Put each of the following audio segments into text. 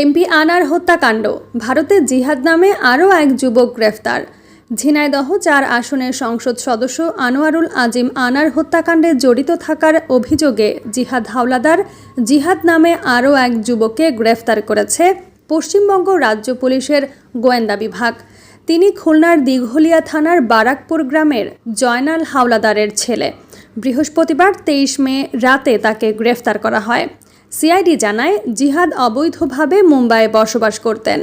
MP আনার হত্যাকাণ্ড, ভারতে জিহাদ নামে আরও এক যুবক গ্রেফতার। ঝিনাইদহ ৪ আসনের সংসদ সদস্য আনোয়ারুল আজিম আনার হত্যাকাণ্ডে জড়িত থাকার অভিযোগে জিহাদ হাওলাদার জিহাদ নামে আরও এক যুবককে গ্রেফতার করেছে পশ্চিমবঙ্গ রাজ্য পুলিশের গোয়েন্দা বিভাগ। তিনি খুলনার দিঘলিয়া থানার বারাকপুর গ্রামের জয়নাল হাওলাদারের ছেলে। বৃহস্পতিবার ২৩ মে রাতে তাকে গ্রেফতার করা হয়। সিআইডি জানায়, জিহাদ অবৈধভাবে মুম্বাইয়ে বসবাস করতেন।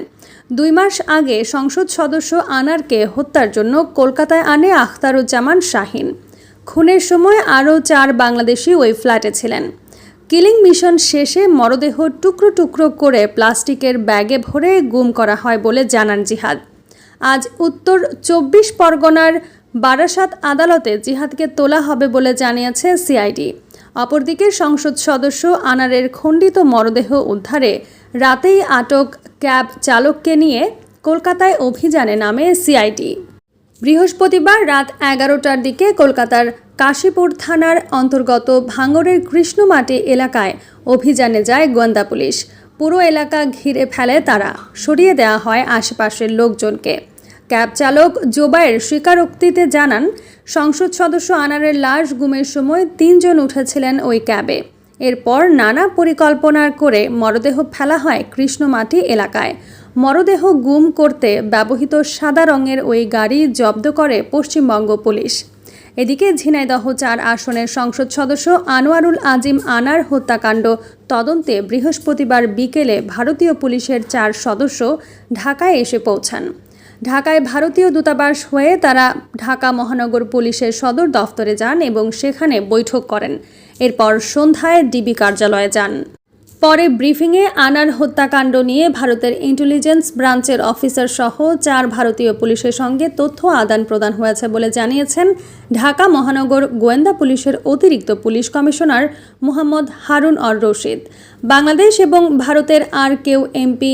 ২ মাস আগে সংসদ সদস্য আনারকে হত্যার জন্য কলকাতায় আনে আখতারুজ্জামান শাহিন। খুনের সময় আরও ৪ বাংলাদেশি ওই ফ্ল্যাটে ছিলেন। কিলিং মিশন শেষে মরদেহ টুকরো টুকরো করে প্লাস্টিকের ব্যাগে ভরে গুম করা হয় বলে জানান জিহাদ। আজ উত্তর ২৪ পরগনার বারাসাত আদালতে জিহাদকে তোলা হবে বলে জানিয়েছে সিআইডি। অপরদিকে সংসদ সদস্য আনারের খণ্ডিত মরদেহ উদ্ধারে রাতেই আটক ক্যাব চালককে নিয়ে কলকাতায় অভিযানে নামে সিআইডি। বৃহস্পতিবার রাত ১১টার দিকে কলকাতার কাশীপুর থানার অন্তর্গত ভাঙড়ের কৃষ্ণমাটি এলাকায় অভিযানে যায় গোয়েন্দা পুলিশ। পুরো এলাকা ঘিরে ফেলে তারা, সরিয়ে দেওয়া হয় আশেপাশের লোকজনকে। ক্যাব চালক জোবায়ের স্বীকারোক্তিতে জানান, সংসদ সদস্য আনারের লাশ গুমের সময় ৩ জন উঠেছিলেন ওই ক্যাবে। এরপর নানা পরিকল্পনা করে মরদেহ ফেলা হয় কৃষ্ণমাটি এলাকায়। মরদেহ গুম করতে ব্যবহৃত সাদা রঙের ওই গাড়ি জব্দ করে পশ্চিমবঙ্গ পুলিশ। এদিকে ঝিনাইদহ ৪ আসনের সংসদ সদস্য আনোয়ারুল আজিম আনার হত্যাকাণ্ড তদন্তে বৃহস্পতিবার বিকেলে ভারতীয় পুলিশের ৪ সদস্য ঢাকায় এসে পৌঁছান। ঢাকায় ভারতীয় দূতাবাস হয়ে তারা ঢাকা মহানগর পুলিশের সদর দফতরে যান এবং সেখানে বৈঠক করেন। এরপর সন্ধ্যায় ডিবি কার্যালয়ে যান। পরে ব্রিফিংয়ে আনার হত্যাকাণ্ড নিয়ে ভারতের ইন্টেলিজেন্স ব্রাঞ্চের অফিসার সহ ৪ ভারতীয় পুলিশের সঙ্গে তথ্য আদান প্রদান হয়েছে বলে জানিয়েছেন ঢাকা মহানগর গোয়েন্দা পুলিশের অতিরিক্ত police commissioner Mohammad Harun or Rashid. Bangladesh এবং ভারতের আর কেউ এমপি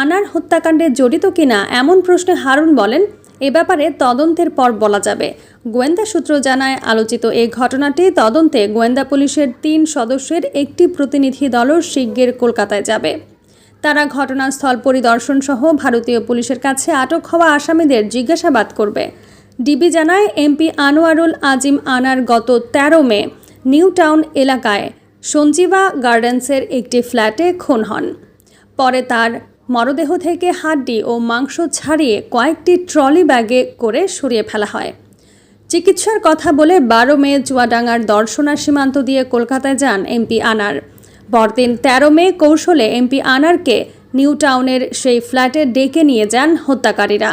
আনার হত্যাকাণ্ডে জড়িত কিনা এমন প্রশ্নে হারুন বলেন, এ ব্যাপারে তদন্তের পর বলা যাবে। গোয়েন্দা সূত্র জানায়, আলোচিত এই ঘটনাটি তদন্তে গোয়েন্দা পুলিশের ৩ সদস্যের একটি প্রতিনিধি দলও শিগগির কলকাতায় যাবে। তারা ঘটনাস্থল পরিদর্শন সহ ভারতীয় পুলিশের কাছে আটক হওয়া আসামিদের জিজ্ঞাসাবাদ করবে। ডিবি জানায়, এমপি আনোয়ারুল আজিম আনার গত ১৩ মে নিউ টাউন এলাকায় সঞ্জীবা গার্ডেন্সের একটি ফ্ল্যাটে খুন হন। পরে তার মরদেহ থেকে হাড্ডি ও মাংস ছাড়িয়ে কয়েকটি ট্রলি ব্যাগে করে সরিয়ে ফেলা হয়। চিকিৎসার কথা বলে ১২ মে চুয়াডাঙ্গার দর্শনা সীমান্ত দিয়ে কলকাতায় যান এমপি আনার। পরদিন ১৩ মে কৌশলে এমপি আনারকে নিউ টাউনের সেই ফ্ল্যাটে ডেকে নিয়ে যান হত্যাকারীরা।